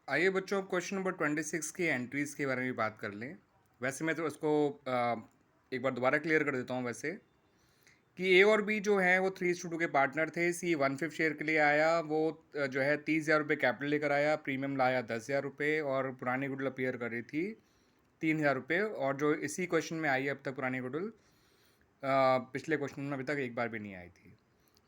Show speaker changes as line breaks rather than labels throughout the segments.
आइए बच्चों, question number 26 की एंट्रीज़ के बारे में बात कर लें। वैसे मैं तो उसको एक बार दोबारा क्लियर कर देता हूँ वैसे कि ए और बी जो है वो 3:2 के पार्टनर थे। सी 1/5 शेयर के लिए आया, वो जो है 30,000 रुपये कैपिटल लेकर आया, प्रीमियम लाया 10,000 रुपये और पुरानी गुडविल अपीयर कर रही थी 3,000 रुपये। और जो इसी क्वेश्चन में आई है अब तक पुरानी गुडविल पिछले क्वेश्चन में अभी तक एक बार भी नहीं आई थी।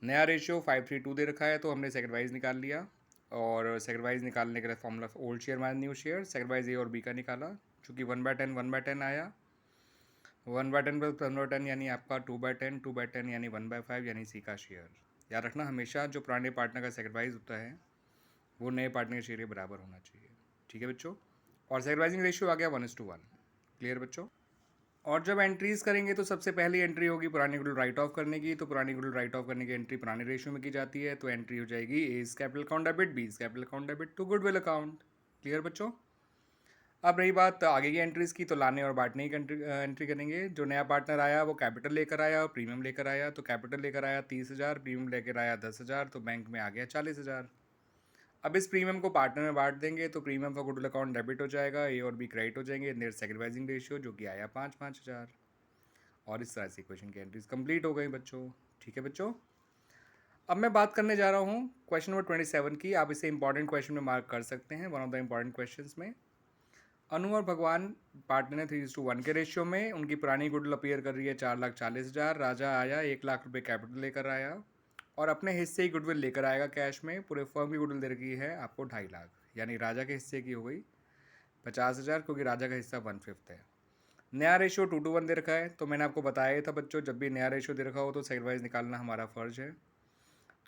नया रेशियो 5:3:2 दे रखा है, तो हमने सेकंड वाइज निकाल लिया। और सेकंड वाइज निकालने के लिए formula old share minus new share, second wise A और बी का निकाला, चूँकि 1/10 आया। 1/10 प्लस 1/10 यानी आपका 2/10, 2/10 यानी 1/5 यानी सी का शेयर। याद रखना हमेशा जो पुराने पार्टनर का सेकंड वाइज होता है वो नए पार्टनर के शेयर के बराबर होना चाहिए। ठीक है बच्चों। और सेकंड वाइजिंग रेशियो आ गया 1:1। क्लियर बच्चों। और जब एंट्रीज करेंगे तो सबसे पहली एंट्री होगी पुरानी गुडविल राइट ऑफ करने की। तो पुरानी गुडविल राइट ऑफ करने की एंट्री पुराने रेशियो में की जाती है। तो एंट्री हो जाएगी A is capital account debit, B is capital account debit to goodwill account. Clear बच्चों। अब रही बात आगे की एंट्रीज की, तो लाने और बांटने की एंट्री करेंगे। जो नया पार्टनर आया वो कैपिटल लेकर आया और प्रीमियम लेकर आया। तो कैपिटल लेकर आया 30,000, प्रीमियम लेकर आया 10,000, तो बैंक में आ गया 40,000। अब इस प्रीमियम को पार्टनर में बांट देंगे तो premium for goodwill account debit हो जाएगा, ए और बी क्रेडिट हो जाएंगे नियर सेकंड वाइजिंग रेशियो, जो कि आया 5,000। और इस तरह से क्वेश्चन की एंट्रीज कंप्लीट हो गई बच्चों। ठीक है बच्चों। अब मैं बात करने जा रहा हूँ क्वेश्चन नंबर 27 की। आप इसे इंपॉर्टेंट क्वेश्चन में मार्क कर सकते हैं, one of the important question में। अनु और भगवान पार्टनर है 3:1 के रेशियो में। उनकी पुरानी गुडविल अपीयर कर रही है 4,40,000। राजा आया 1,00,000 रुपये कैपिटल लेकर आया और अपने हिस्से की गुडविल लेकर आएगा कैश में। पूरे फर्म की गुडविल दे रखी है आपको 2,50,000, यानी राजा के हिस्से की हो गई 50,000, क्योंकि राजा का हिस्सा 1/5 है। नया रेशियो 2:1 दे रखा है। तो मैंने आपको बताया ही था बच्चों, जब भी नया रेशियो दे रखा हो तो सेकंड वाइज निकालना हमारा फर्ज है।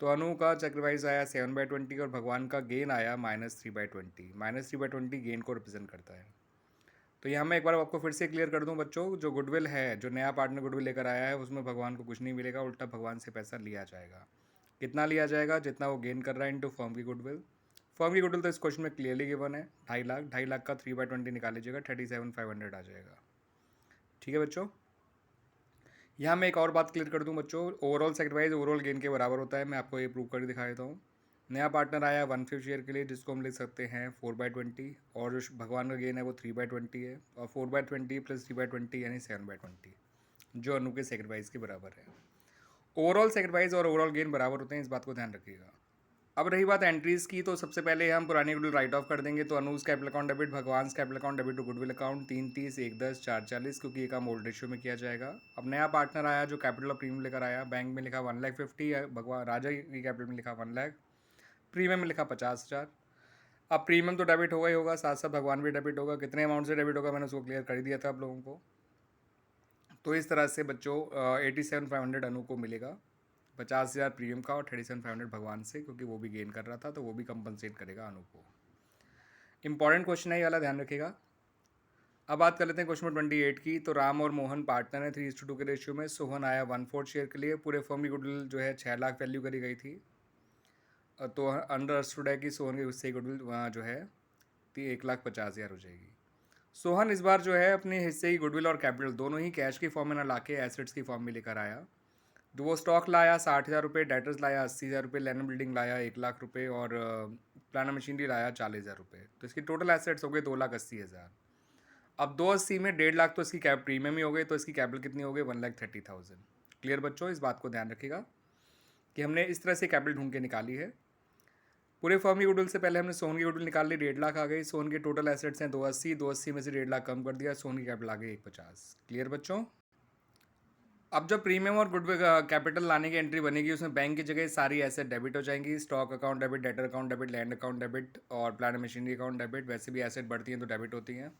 तो अनु का सेकंड वाइज आया 7/20 और भगवान का गेन आया -3/20। -3/20 गेन को रिप्रेजेंट करता है। तो यहाँ मैं एक बार आपको फिर से क्लियर कर दूँ बच्चों, जो गुडविल है, जो नया पार्टनर गुडविल लेकर आया है, उसमें भगवान को कुछ नहीं मिलेगा, उल्टा भगवान से पैसा लिया जाएगा। कितना लिया जाएगा? जितना वो गेन कर रहा है इंटू फर्म की गुडविल। फर्म की गुडविल तो इस क्वेश्चन में क्लियरली गिवन है 2,50,000। 2,50,000 का 3/20 निकाल लीजिएगा, 37,500 आ जाएगा। ठीक है बच्चों। यहाँ मैं एक और बात क्लियर कर दूँ बच्चों, overall second wise overall gain के बराबर होता है। मैं आपको ये प्रूव कर दिखा देता हूँ। नया पार्टनर आया 1/5 शेयर के लिए, जिसको हम लिख सकते हैं 4/20, और जो भगवान का गेन है वो 3/20 है, और 4/20 प्लस 3/20 यानी 7/20, जो अनु के सेकंड वाइज के बराबर है। ओवरऑल सेकंड वाइज और ओवरऑल गेन बराबर होते हैं, इस बात को ध्यान रखिएगा। अब रही बात एंट्रीज़ की, तो सबसे पहले हम पुरानी गुडविल राइट ऑफ कर देंगे। तो Anuj capital account debit, Bhagwan capital account debit to goodwill account 3:30, 1:10, 4:40, क्योंकि ये काम ओल्ड रेशियो में किया जाएगा। अब नया पार्टनर आया जो कैपिटल और प्रीमियम लेकर आया, बैंक में लिखा 1,50,000, भगवान राजा की कैपिटल में लिखा 1,00,000, प्रीमियम में लिखा 50,000। अब प्रीमियम तो डेबिट होगा ही होगा, साथ साथ भगवान भी डेबिट होगा। कितने अमाउंट से डेबिट होगा मैंने उसको क्लियर कर ही दिया था आप लोगों को। तो इस तरह से बच्चों 87,500 अनु को मिलेगा, 50,000 प्रीमियम का और 37,500 भगवान से, क्योंकि वो भी गेन कर रहा था तो वो भी कंपनसेट करेगा अनु को। इंपॉर्टेंट क्वेश्चन है ये वाला, ध्यान रखिएगा। अब बात कर लेते हैं क्वेश्चन नंबर 28 की। तो राम और मोहन पार्टनर है 3:2 के रेशियो में। सोहन आया 1/4 शेयर के लिए। पूरे फर्म की गुडविल जो है 6,00,000 वैल्यू करी गई थी। तो अंडरस्टूड है कि सोहन के हिस्से की गुडविल वहाँ जो है 1,50,000 हो जाएगी। सोहन इस बार जो है अपने हिस्से की गुडविल और कैपिटल दोनों ही कैश की फॉर्म में ना लाके एसेट्स की फॉर्म में लेकर आया। तो वो स्टॉक लाया 60,000 रुपये, डेटर्स लाया 80,000 रुपये, लैंड बिल्डिंग लाया 1,00,000 रुपये और प्लान मशीनरी लाया 40,000 रुपये। तो इसकी टोटल एसेट्स हो गए 2,80,000। अब 280 में 1.5 लाख तो इसकी कैप प्रीमियम ही हो गई, तो इसकी कैपिटल कितनी हो गई? 1,30,000। क्लियर बच्चों, इस बात को ध्यान रखिएगा कि हमने इस तरह से कैपिटल ढूंढ के निकाली है। पूरे फर्म की गुडविल से पहले हमने सोहन की गुडविल निकाल ली, 1.5 लाख आ गई। सोहन के टोटल एसेट्स हैं 280, 280 में से 1.5 लाख कम कर दिया, सोहन की कैपिटल आ गई 150। क्लियर बच्चों। अब जब प्रीमियम और गुडविल कैपिटल लाने की एंट्री बनेगी, उसमें बैंक की जगह सारी एसेट डेबिट हो जाएंगी। Stock account debit, debtor account debit, land account debit और प्लांट मशीनरी अकाउंट डेबिट। वैसे भी एसेट बढ़ती हैं तो डेबिट होती हैं।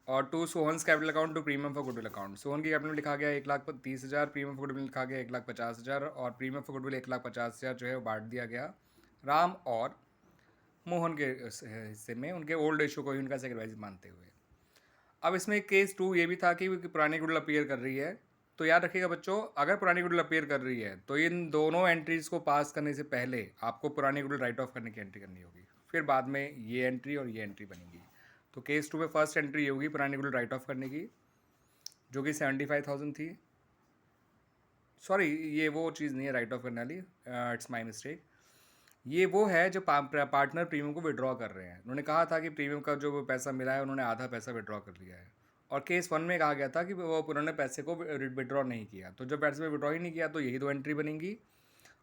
और to Sohan's capital account to premium for goodwill account. Sohan की कैपिटल में लिखा गया 1,30,000, प्रीमियम फॉर गुडविल लिखा गया 1,50,000 और प्रीमियम फॉर गुडविल 1,50,000 जो है वो बांट दिया गया राम और मोहन के हिस्से में, उनके ओल्ड रेशियो को ही उनका सेक्रीफाइस मानते हुए। अब इसमें केस 2 ये भी था कि पुरानी गुडविल अपीयर कर रही है। तो याद रखिएगा बच्चों, अगर पुरानी गुडविल अपीयर कर रही है तो इन दोनों एंट्रीज को पास करने से पहले आपको पुरानी गुडविल राइट ऑफ करने की एंट्री करनी होगी, फिर बाद में ये एंट्री और ये एंट्री बनेगी। तो केस 2 में फर्स्ट एंट्री ये होगी पुरानी गुडविल राइट ऑफ करने की, जो कि 75,000 थी। सॉरी, ये वो चीज़ नहीं है राइट ऑफ करने वाली, इट्स माई मिस्टेक। ये वो है जो पार्टनर प्रीमियम को विड्रॉ कर रहे हैं। उन्होंने कहा था कि प्रीमियम का जो पैसा मिला है उन्होंने आधा पैसा विड्रॉ कर लिया है, और केस 1 में कहा गया था कि वो उन्होंने पैसे को विड्रॉ नहीं किया। तो जब पैसे में विड्रॉ ही नहीं किया तो यही 2 एंट्री बनेंगी,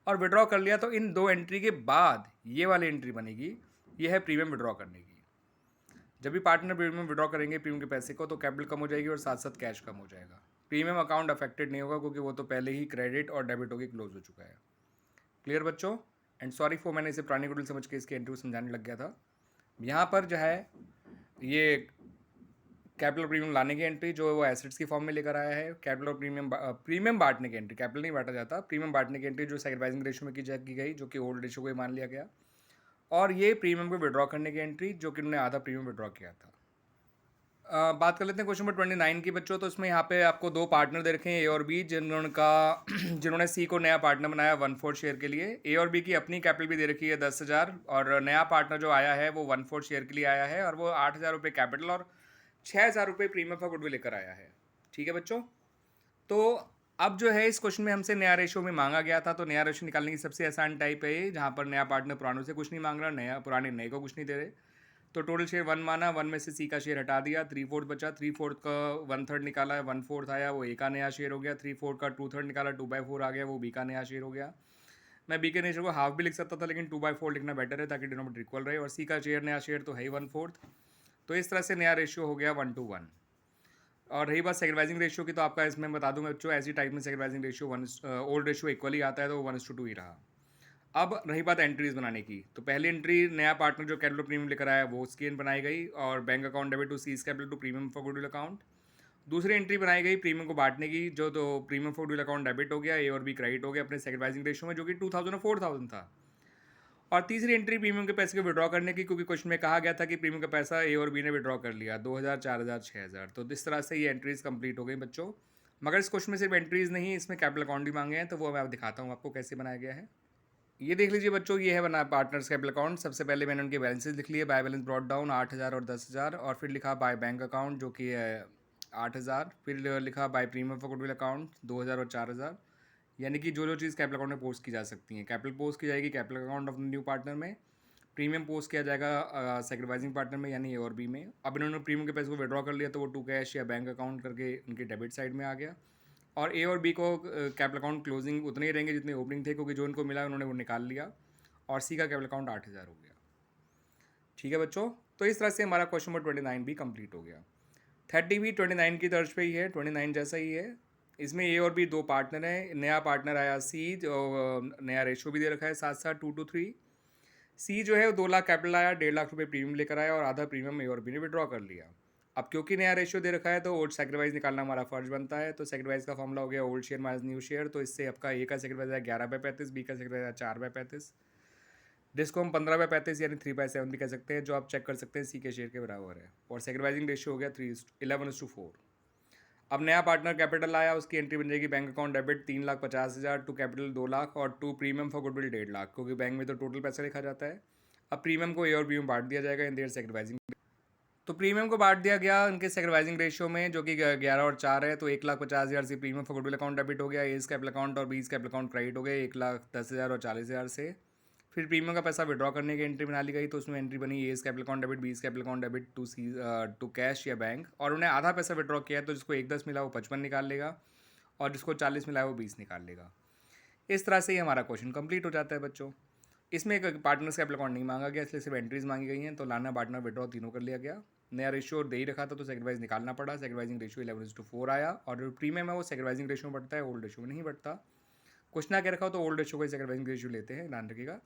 और विड्रॉ कर लिया तो इन 2 एंट्री के बाद ये वाली एंट्री बनेगी, ये है प्रीमियम विड्रॉ करने की। जब भी पार्टनर प्रीमियम विड्रॉ करेंगे प्रीमियम के पैसे को, तो कैपिटल कम हो जाएगी और साथ साथ कैश कम हो जाएगा। प्रीमियम अकाउंट अफेक्टेड नहीं होगा क्योंकि वो तो पहले ही क्रेडिट और डेबिट होकर क्लोज हो चुका है। क्लियर बच्चों? एंड सॉरी फॉर, मैंने इसे पुरानी गुडविल समझ के इसके एंट्री को समझाने लग गया था। यहाँ पर जो है ये कैपिटल प्रीमियम लाने की एंट्री जो है वो एसेट्स की फॉर्म में लेकर आया है। कैपिटल और प्रीमियम बांटने की एंट्री, कैपिटल नहीं बांटा जाता, प्रीमियम बांटने की एंट्री जो सेक्रीफाइसिंग रेशियो में की गई, जो कि ओल्ड रेशियो को ही मान लिया गया। और ये प्रीमियम को विड्रॉ करने की एंट्री जो कि उन्होंने आधा प्रीमियम विड्रॉ किया था। बात कर लेते हैं क्वेश्चन नंबर 29 की बच्चों। तो इसमें यहाँ पे आपको 2 पार्टनर दे रखे हैं, ए और बी, जिन्होंने सी को नया पार्टनर बनाया 1/4 शेयर के लिए। ए और बी की अपनी कैपिटल भी दे रखी है 10,000, और नया पार्टनर जो आया है वो 1/4 शेयर के लिए आया है, और वो 8,000 रुपये कैपिटल और 6,000 रुपये प्रीमियम फॉर गुडविल लेकर आया है। ठीक है बच्चों? तो अब जो है इस क्वेश्चन में हमसे नया रेशियो में मांगा गया था, तो नया रेशियो निकालने की सबसे आसान टाइप है ये, जहाँ पर नया पार्टनर पुरानों से कुछ नहीं मांग रहा, नया पुराने नए को कुछ नहीं दे रहे। तो टोटल शेयर 1 माना, 1 में से सी का शेयर हटा दिया, 3/4 बचा, 3/4 का 1/3 निकाला है, 1/4 आया, वो ए का नया शेयर हो गया। 3/4 का 2/3 निकाला, 2/4 आ गया, वो बी का नया शेयर हो गया। मैं बी के नए शेयर को हाफ भी लिख सकता था, लेकिन 2/4 लिखना बेटर है ताकि डिनोमिनेटर इक्वल रहे, और सी का शेयर नया शेयर तो है ही 1/4। तो इस तरह से नया रेशियो हो गया 1:1। और रही बात सेक्रीफाइसिंग रेशियो की, तो आपका इसमें बता दूं बच्चों, ऐसी टाइप में sacrificing ratio old ratio equally आता है, तो 1:2 ही रहा। अब रही बात एंट्रीज बनाने की, तो पहली एंट्री नया पार्टनर जो कैपिटल प्रीमियम लेकर आया वो उसकी बनाई गई, और bank account debit to C's capital to premium for goodwill account. दूसरी एंट्री बनाई गई प्रीमियम को बांटने की, जो तो premium for goodwill account debit हो गया, ए और बी क्रेडिट हो गया अपने सेक्रीफाइसिंग रेशियो में, जो कि 2,000 और 4,000 था। और तीसरी एंट्री प्रीमियम के पैसे को विड्रॉ करने की, क्योंकि क्वेश्चन में कहा गया था कि प्रीमियम का पैसा ए और बी ने विड्रॉ कर लिया 2,000, 4,000, 6,000। तो इस तरह से ये एंट्रीज कंप्लीट हो गई बच्चों। मगर इस क्वेश्चन में सिर्फ एंट्रीज नहीं, इसमें कैपिटल अकाउंट भी मांगे हैं, तो वो मैं दिखाता हूँ आपको कैसे बनाया गया है। ये देख लीजिए बच्चों, ये है बना पार्टनर्स कैपिटल अकाउंट। सबसे पहले मैंने उनके बैलेंसेस लिख लिए, बाय बैलेंस ब्रॉट डाउन 8,000 और 10,000, और फिर लिखा बाय बैंक अकाउंट जो कि है 8,000, फिर लिखा by premium for goodwill account 2,000 और 4,000। यानी कि जो चीज़ कैपिटल अकाउंट में पोस्ट की जा सकती हैं, कैपिटल पोस्ट की जाएगी capital account of new partner में, प्रीमियम पोस्ट किया जाएगा सेक्रीफाइसिंग पार्टनर में यानी ए और बी में। अब इन्होंने प्रीमियम के पैसे को विड्रॉ कर लिया, तो वो टू कैश या बैंक अकाउंट करके उनके डेबिट साइड में आ गया, और ए और बी को कैपिटल अकाउंट क्लोजिंग उतने ही रहेंगे जितने ओपनिंग थे, क्योंकि जो उनको मिला उन्होंने वो निकाल लिया, और सी का कैपिटल अकाउंट 8,000 हो गया। ठीक है बच्चों? तो इस तरह से हमारा क्वेश्चन नंबर 29 भी कंप्लीट हो गया। 30 भी 29 की तर्ज पे ही है, 29 जैसा ही है। इसमें ए और बी 2 पार्टनर हैं, नया पार्टनर आया सी, जो नया रेशियो भी दे रखा है साथ साथ 2:3। सी जो है वो 2 लाख कैपिटल आया, 1.5 लाख रुपये प्रीमियम लेकर आया, और आधा प्रीमियम ए और बी ने विड्रॉ कर लिया। अब क्योंकि नया रेशियो दे रखा है तो ओल्ड सेक्रीफाइस निकालना हमारा फर्ज बनता है। तो सेक्रीफाइस का फॉर्मूला हो गया old share minus new share. तो इससे आपका ए का सेक्रीफाइस है 11/35, बी का सेक्रीफाइस है 4/35, जिसको हम 15/35 यानी 3/7 भी कह सकते हैं, जो आप चेक कर सकते हैं सी के शेयर के बराबर है। और सेक्रीफाइसिंग रेशियो हो गया 11:4। अब नया पार्टनर कैपिटल आया, उसकी एंट्री बन जाएगी bank account debit 3,50,000, to capital 2 lakh, और to premium for goodwill 1.5 lakh, क्योंकि बैंक में तो टोटल पैसा लिखा जाता है। अब प्रीमियम को ए और बी में बांट दिया जाएगा इन देयर सेक्रीफाइसिंग। तो प्रीमियम को बांट दिया गया उनके सेक्रीफाइसिंग रेशियो में, जो कि 11 और 4 है। तो 1,50,000 से premium for goodwill account debit हो गया, एज कैपिटल अकाउंट और बीज कैपिटल अकाउंट क्रेडिट हो गए 1,10,000 और 40,000 से। फिर प्रीमियम का पैसा विड्रॉ करने की एंट्री बना ली गई, तो उसमें एंट्री बनी A's capital account debit, B's capital account debit to cash या बैंक, और उन्हें आधा पैसा विड्रॉ किया है, तो जिसको 1,10 मिला वो 55 निकाल लेगा, और जिसको 40 मिला है वो 20 निकाल लेगा। इस तरह से ही हमारा क्वेश्चन कंप्लीट हो जाता है बच्चों। इसमें एक पार्टनर्स कैपिटल अकाउंट नहीं मांगा गया, इसलिए सिर्फ एंट्रीज मांगी गई हैं, तो लाना पार्टनर विड्रॉ तीनों कर लिया गया। नया रेशियो दे ही रखा था तो सेक्रीफाइस निकालना पड़ा, सेक्रीफाइसिंग रेशियो 11:4 आया, और जो प्रीमियम है वो सेक्रीफाइसिंग रेशियो में बढ़ता है, ओल्ड रेशियो में नहीं बढ़ता। कुछ ना कह रखा हो तो ओल्ड रेशियो को सेक्रीफाइसिंग रेशियो लेते हैं, ध्यान रखिएगा,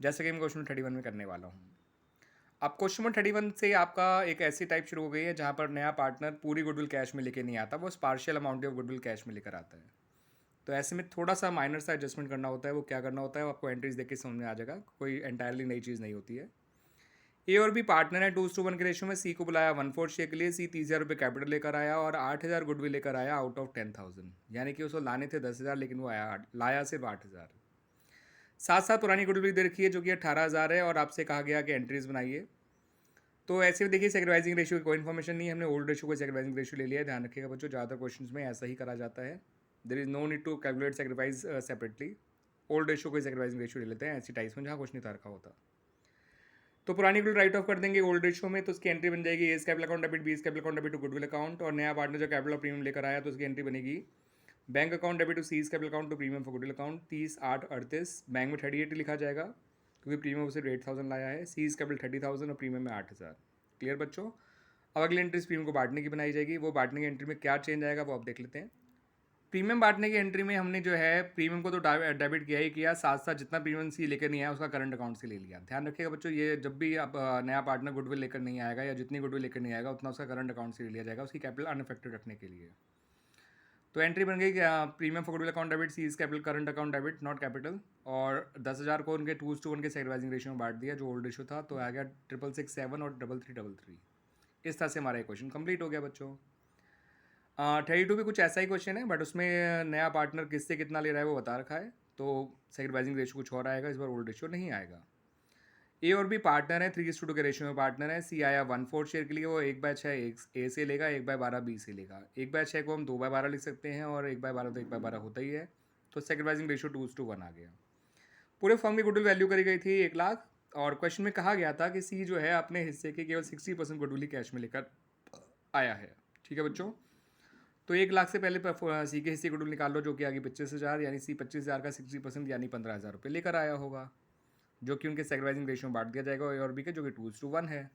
जैसे कि मैं क्वेश्चन 31 में करने वाला हूँ। अब क्वेश्चन नंबर 31 से आपका एक ऐसी टाइप शुरू हो गई है जहाँ पर नया पार्टनर पूरी गुडविल कैश में लेके नहीं आता, वो partial amount of goodwill cash में लेकर आता है। तो ऐसे में थोड़ा सा माइनर सा एडजस्टमेंट करना होता है। वो क्या करना होता है, वो आपको एंट्रीज देख के समझ में आ जाएगा, कोई एंटायरली नई चीज़ नहीं होती है। ए और बी पार्टनर है 2:1 के रेशियो में। सी को बुलाया 1/4 शेयर के लिए, सी 30,000 रुपये कैपिटल लेकर आया और 8,000 गुडविल लेकर आया आउट ऑफ 10,000, यानी कि उसको लाने थे 10,000 लेकिन वो लाया सिर्फ 8,000। साथ साथ पुरानी गुडविल दे रखी है जो कि 18,000 है, और आपसे कहा गया कि एंट्रीज बनाइए। तो ऐसे में देखिए सेक्रीफाइसिंग रेशियो की कोई इन्फॉर्मेशन नहीं है, हमने ओल्ड रेशियो को सेक्रीफाइसिंग रेशियो ले लिया है। ध्यान रखिएगा बच्चों, ज़्यादातर क्वेश्चन में ऐसा ही करा जाता है। There is no need to calculate sacrifice separately. Old ratio को सेक्रीफाइसिंग रेशियो ले लेते हैं ऐसी टाइप्स में जहाँ कुछ नहीं था रखा होता। तो पुरानी गुडविल राइट ऑफ कर देंगे ओल्ड रेशियो में, तो उसकी एंट्री बन जाएगी A's capital account debit B capital account debit to goodwill account, और नया पार्टनर जो कैपिटल प्रीमियम लेकर आया तो उसकी एंट्री बनेगी bank account debit to C's capital account to premium for goodwill account 30/8/38, bank में 38 लिखा जाएगा क्योंकि प्रीमियम उसे 8,000 लाया है, सीज कैपिटल 30,000 और प्रीमियम में 8,000। क्लियर बच्चों? अब अगली एंट्री प्रीमियम को बांटने की बनाई जाएगी, वो बांटने की एंट्री में क्या चेंज आएगा वो आप देख लेते हैं। प्रीमियम बांटने की एंट्री में हमने जो है प्रीमियम को तो डेबिट किया ही किया, साथ साथ जितना प्रीमियम सी लेकर नहीं आया उसका करंट अकाउंट से ले लिया। ध्यान रखिएगा बच्चों, ये जब भी आप नया पार्टनर गुडविल लेकर नहीं आएगा या जितनी गुडविल लेकर नहीं आएगा उतना उसका करंट अकाउंट से ले लिया जाएगा, उसकी कैपिटल अनअफेक्टेड रखने के लिए। तो एंट्री बन गई premium for goodwill account debit seize capital current account debit not capital, और 10,000 को उनके 2:1 के सेक्रीफाइसिंग रेशियो में बांट दिया जो ओल्ड रेशियो था, तो आ गया 667 और 3333। इस तरह से हमारा क्वेश्चन कंप्लीट हो गया बच्चों। 32 भी कुछ ऐसा ही क्वेश्चन है, बट उसमें नया पार्टनर किससे कितना ले रहा है वो बता रखा है, तो सेक्रीफाइसिंग रेशियो कुछ और आएगा, इस बार ओल्ड रेशियो नहीं आएगा। ए और बी पार्टनर है, 3:2 के रेशियो में पार्टनर है। सी आया 1/4 शेयर के लिए, वो 1/6 ए से लेगा, 1/12 बी से लेगा। 1/6 को हम 2/12 लिख सकते हैं और 1/12 तो 1/12 होता ही है, तो सेक्रीफाइसिंग रेशियो 2:1 आ गया। पूरे फर्म की गुडविल वैल्यू करी गई थी 1,00,000, और क्वेश्चन में कहा गया था कि सी जो है अपने हिस्से के केवल 60% गुडविल ही कैश में लेकर आया है। ठीक है बच्चों, तो 1,00,000 से पहले सी के हिस्से गुडविल निकाल लो जो कि आगे 25,000, यानी सी 25,000 का 60% यानी 15,000 रुपये लेकर आया होगा, जो कि उनके सेक्रीफाइसिंग रेशियो में बांट दिया जाएगा ए और बी के, जो कि 2:1 है।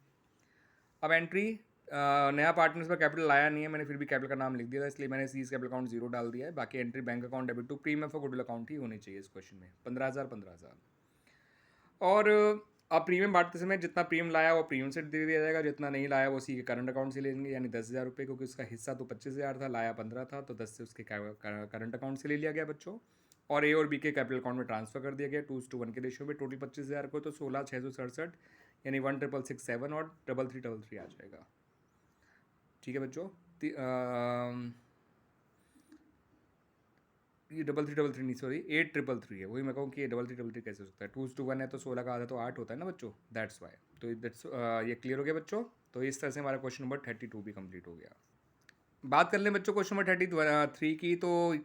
अब एंट्री नया पार्टनर्स पर कैपिटल लाया नहीं है, मैंने फिर भी कैपिटल का नाम लिख दिया था, इसलिए मैंने सीज कैपिटल अकाउंट 0 डाल दिया है। बाकी entry bank account debit to premium for goodwill account ही होनी चाहिए इस क्वेश्चन में, 15,000। और अब प्रीमियम बांटते समय जितना प्रीमियम लाया वो प्रीमियम से दे दिया जाएगा, जितना नहीं लाया वो सी के करंट अकाउंट से लेंगे, यानी 10,000 रुपये, क्योंकि उसका हिस्सा तो 25,000 था, लाया 15 था, तो 10 से उसके करंट अकाउंट से ले लिया गया बच्चों, और ए और बी के कैपिटल अकाउंट में ट्रांसफर कर दिया गया 2:1 के रेशियो में। टोटल 25,000 को तो 16,667 यानी 1,667 और 3,333 आ जाएगा। ठीक है बच्चों, ये 3,333 नहीं, सॉरी 8,333 है, वही मैं कहूँ कि ये 3,333 कैसे हो सकता है, 2:1 है तो 16 का आधा तो 8 होता है ना बच्चों, दैट्स वाई। तो ये क्लियर हो गया बच्चों। तो इस तरह से हमारा क्वेश्चन नंबर 32 भी कंप्लीट हो गया। बात कर लें बच्चों क्वेश्चन नंबर 33 की, तो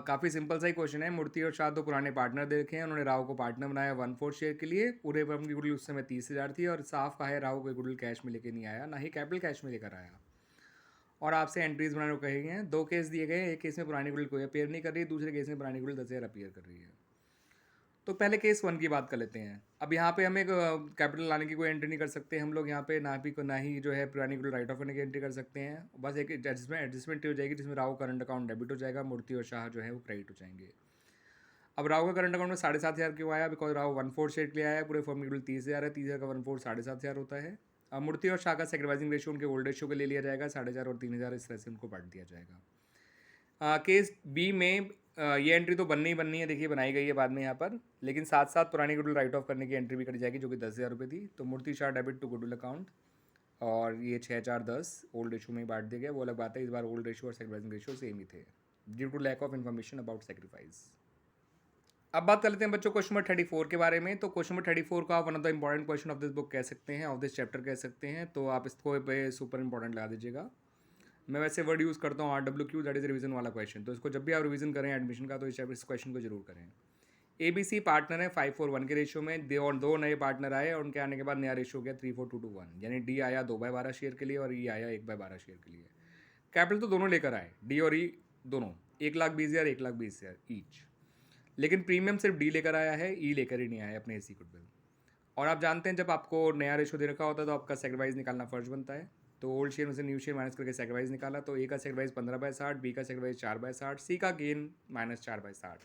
काफ़ी सिंपल सा ही क्वेश्चन है। मूर्ति और शाह दो पुराने पार्टनर दे रखे हैं, उन्होंने राव को पार्टनर बनाया 1/4 शेयर के लिए। पूरे फर्म की गुडविल उस समय 30,000 थी, और साफ कहा है राव को गुडविल कैश में लेके नहीं आया, ना ही कैपिटल कैश में लेकर आया, और आपसे एंट्रीज बनाने को कहे गए हैं। 2 केस दिए गए, एक केस में पुरानी गुडविल कोई अपीयर नहीं कर रही है, दूसरे केस में पुरानी गुडविल 10,000 अपीयर कर रही है। तो पहले केस 1 की बात कर लेते हैं। अब यहाँ पे हमें कैपिटल लाने की कोई एंट्री नहीं कर सकते हम लोग, यहाँ पे ना ही जो है पुरानी गुडविल राइट ऑफ करने की एंट्री कर सकते हैं। बस एक एडजस्टमेंट हो जाएगी जिसमें राव करंट अकाउंट डेबिट हो जाएगा, मूर्ति और शाह जो है वो क्रेडिट हो जाएंगे। अब राव का करंट अकाउंट में 7,500 क्यों आया? बिकॉज राव 1/4 शेयर के लिए आया, पूरे फर्म की गुडविल 30,000 है, 30,000 का 1/4 7,500 होता है। अब मूर्ति और शाह का सेक्रीफाइसिंग रेशियो उनके ओल्ड रेशियो को ले लिया जाएगा, 4,500 और 3,000 इस तरह से उनको बांट दिया जाएगा। केस बी में ये एंट्री तो बननी ही बननी है, देखिए बनाई गई है बाद में यहाँ पर, लेकिन साथ साथ पुरानी गुडविल राइट ऑफ करने की एंट्री भी करी जाएगी जो कि 10,000 रुपये थी। तो Murti Shah debit to goodwill account, और ये 6,4,10 ओल्ड रेशियो में ही बांट दिया गया। वो अलग बात है, इस बार ओल्ड रेशियो और सेक्रीफाइसिंग रेशियो सेम ही थे due to lack of information about sacrifice. अब बात कर लेते हैं बच्चों क्वेश्चन नंबर 34 के बारे में। तो क्वेश्चन नंबर 34 का आप one of the important question of this book कह सकते हैं, ऑफ दिस चैप्टर कह सकते हैं, तो आप इसको पे सुपर इंपॉर्टेंट लगा दीजिएगा। मैं वैसे वर्ड यूज़ करता हूँ RWQ, दैट इज़ रिवीजन वाला क्वेश्चन, तो इसको जब भी आप रिवीजन करें एडमिशन का तो इस क्वेश्चन को जरूर करें। ABC पार्टनर है 5:1 के रेशियो में, दो नए पार्टनर आए और उनके आने के बाद नया रेशियो हो गया 3:4:2:1, यानी D आया 2/12 शेयर के लिए और E आया 1/12 शेयर के लिए। कैपिटल तो दोनों लेकर आए, D और E दोनों, 1,20,000 1,20,000 ईच, लेकिन प्रीमियम सिर्फ D लेकर आया है, E लेकर ही नहीं आया अपने AC गुडविल। और आप जानते हैं जब आपको नया रेशियो दे रखा होता है तो आपका सेक्रीफाइस निकालना फर्ज बनता है। तो ओल्ड शेयर में से न्यू शेयर माइनस करके सेक्रीफाइस निकाला, तो ए का सेक्रीफाइस 15/60, बी का सेक्रीफाइस 4/60, सी का गेन -4/60।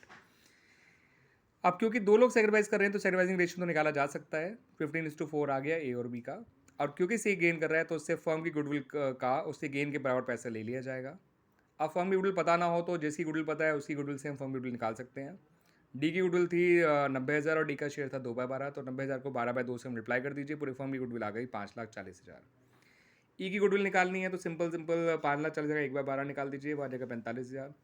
अब क्योंकि दो लोग सेक्रीफाइस कर रहे हैं तो सेक्रीफाइसिंग रेशियो तो निकाला जा सकता है, 15:4 आ गया ए और बी का। और क्योंकि सी गेन कर रहा है तो उससे फर्म की गुडविल का उससे गेन के बराबर पैसा ले लिया जाएगा। अब फर्म की गुडविल पता ना हो तो जिसकी गुडविल पता है उसकी गुडविल से हम फर्म की गुडविल निकाल सकते हैं। डी की गुडविल थी 90,000 और डी का शेयर था 2/12, तो 90,000 को 12/2 से मल्टीप्लाई कर दीजिए, पूरी फर्म की गुडविल आ गई 5,40,000। ई की गुडविल निकालनी है तो सिंपल 5,40,000 1/12 निकाल दीजिए, वो आ जाएगा 45,000।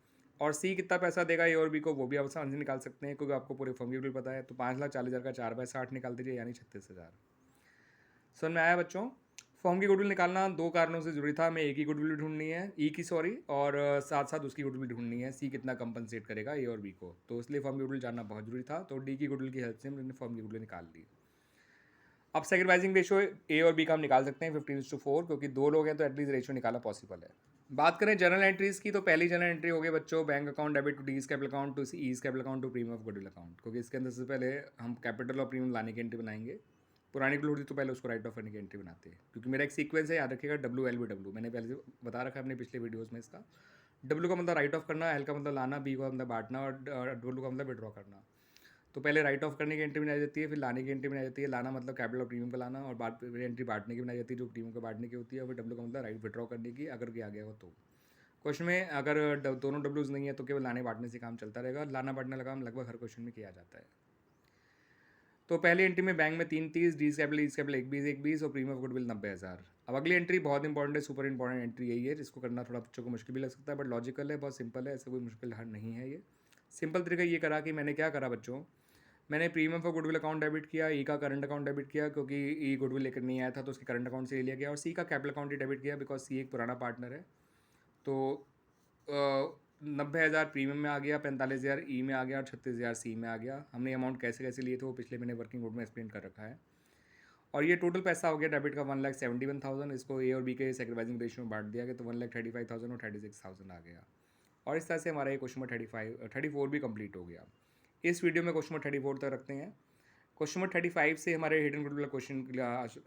और सी कितना पैसा देगा ए और बी को वो भी आप आसानी से निकाल सकते हैं क्योंकि आपको पूरे फर्म की गुडविल पता है, तो 5,40,000 का 4/60 निकाल दीजिए यानी 36,000। समझ में आया बच्चों? फर्म की गुडविल निकालना 2 कारणों से ज़रूरी था। हमें ए की गुडविल भी ढूँढनी है, ई की सॉरी, और साथ-साथ उसकी गुडविल ढूँढनी है, सी कितना कंपनसेट करेगा ए और बी को। तो इसलिए फर्म की गुडविल जानना बहुत ज़रूरी था, तो डी की गुडविल की हेल्प से मैंने फर्म की गुडविल निकाल ली। अब सैक्रिफाइसिंग रेशियो ए और बी का हम निकाल सकते हैं 15:4, क्योंकि 2 लोग हैं तो एटलीस्ट रेशियो निकालना पॉसिबल है। बात करें जर्नल एंट्रीज़ की, तो पहली जर्नल एंट्री हो गई बच्चों, bank account debit to D's capital account to E's capital account to premium of goodwill account, क्योंकि इसके अंदर सबसे पहले हम कैपिटल और प्रीमियम लाने की एंट्री बनाएंगे। पुरानी गुडविल होती तो पहले उसको राइट ऑफ करने की एंट्री बनाते हैं, क्योंकि मेरा एक सीक्वेंस है, याद रखिएगा, WLBW मैंने पहले से बता रखा है अपने पिछले वीडियोज़ में इसका। W का मतलब राइट ऑफ करना, L का मतलब लाना, B का मतलब बांटना, और W का मतलब विड्रॉ करना। तो पहले राइट ऑफ करने की एंट्री बनाई जाती है, फिर लाने की एंट्री बनाई जाती है। लाना मतलब कैपिटल और प्रीमियम का लाना, और बाद एंट्री बांटने की बनाई जाती है, जो प्रीमियम को बांटने की होती है। और फिर डब्ल्यू का मतलब राइट विड्रॉ करने की, अगर किया गया हो तो। क्वेश्चन में अगर दोनों डब्ल्यूज नहीं है तो केवल लाने बांटने से काम चलता रहेगा। लाना बांटने का काम लगभग हर क्वेश्चन में किया जाता है। तो पहली एंट्री में बैंक में 330, डीज कैपिटल ईज कैपिटल 120 और प्रीमियम ऑफ गुडविल 90,000। अब अगली एंट्री बहुत इंपॉर्टेंट है, सुपर इंपॉर्टेंट एंट्री यही है, जिसको करना थोड़ा बच्चों को मुश्किल भी लग सकता है, बट लॉजिकल है, बहुत सिंपल है, ऐसा कोई मुश्किल हल नहीं है। ये सिंपल तरीका ये करा कि मैंने क्या करा बच्चों, मैंने premium for goodwill account debit किया, ई का करंट अकाउंट डेबिट किया, क्योंकि ई गुडविल लेकर नहीं आया था तो उसके करंट अकाउंट से ले लिया गया, और सी का कैपिटल अकाउंट ही डेबिट किया, बिकॉज सी एक पुराना पार्टनर है। तो 90,000 प्रीमियम में आ गया, 45,000 ई में आ गया, और 36,000 सी में आ गया। हमने अमाउंट कैसे कैसे लिए थे वो पिछले मैंने वर्किंग नोट में एक्सप्लेन कर रखा है। और ये टोटल पैसा हो गया डेबिट का 1,71,000। इसको ए और बी के सैक्रिफाइसिंग रेशियो में बांट दिया गया, तो 1,35,000 और 36,000 आ गया। और इस तरह से हमारा ये क्वेश्चन नंबर 34 भी कंप्लीट हो गया। इस वीडियो में क्वेश्चन नंबर 34 तक रखते हैं। क्वेश्चन नंबर 35 से हमारे हिडन गुडविल क्वेश्चन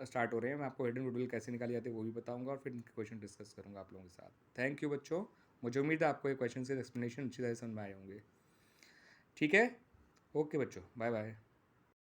स्टार्ट हो रहे हैं। मैं आपको हिडन गुडविल कैसे निकाली जाती है वो भी बताऊंगा, और फिर इनके क्वेश्चन डिस्कस करूंगा आप लोगों के साथ। थैंक यू बच्चों, मुझे उम्मीद है आपको ये क्वेश्चन से एक्सप्लेनेशन अच्छी तरह समझ में आए होंगे। ठीक है, ओके बच्चों, बाय बाय।